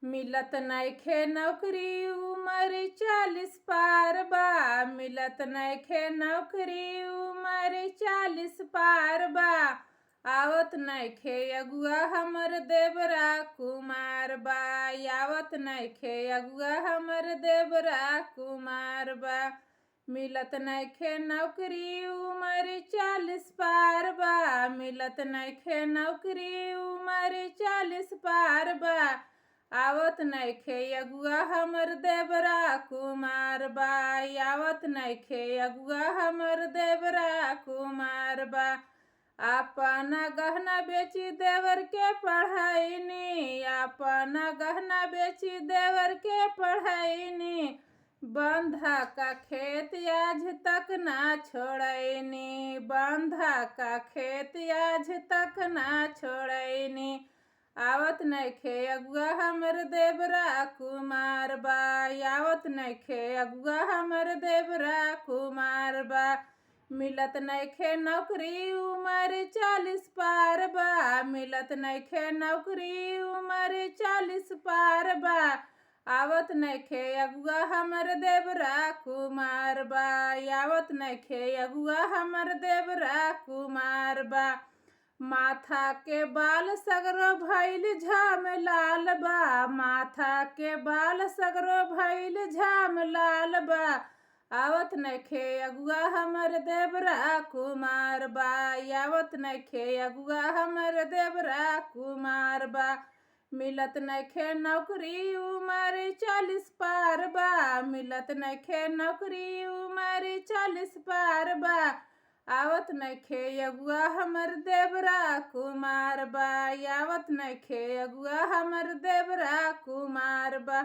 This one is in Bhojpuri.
मिलत नइखे नौकरी उमर 40 पार बा। मिलत नइखे नौकरी उमर 40 पार बा। आवत नइखे अगुआ हमर देवरा कुमार बा। आवत नइखे अगुआ हमर देवरा कुमार बा। मिलत नइखे नौकरी उमर 40 पार बा। मिलत नइखे नौकरी उमर 40 पार बा। आवत नइखे अगुआ हमर देवरा कुमार बा। आवत नइखे अगुआ हमर देवरा कुमार बा। अपना गहना बेची देवर के पढ़ाईनी। अपना गहना बेची देवर के पढ़ाईनी। बंधा का खेत आज तक ना छोड़ैनी। बंधा का खेत आज तक ना छोड़ैनी। आवत नइखे अगुआ हमर देवरा कुमार बा। आवत नइखे अगुआ हमर देवरा कुमार बा। मिलत नइखे नौकरी उमर 40 पार बा। मिलत नइखे नौकरी उमर 40 पार बा। आवत नइखे अगुआ हमर देवरा कुमार बा। आवत नइखे अगुआ हमर देवरा कुमार बा। माथा के बाल सगरो भइल झाम लाल बा। माथा के बाल सगरो भइल झाम लाल बा। आवत नइखे अगुआ हमर देवरा कुमार बा। आवत नइखे अगुआ हमर देवरा कुमार बा। मिलत नइखे नौकरी उमर 40 पार बा। मिलत नइखे नौकरी उमर 40 पार बा। आवत नइखे अगुआ हमर देवरा कुमार बा। आवत नइखे अगुआ हमर देवरा कुमार बा।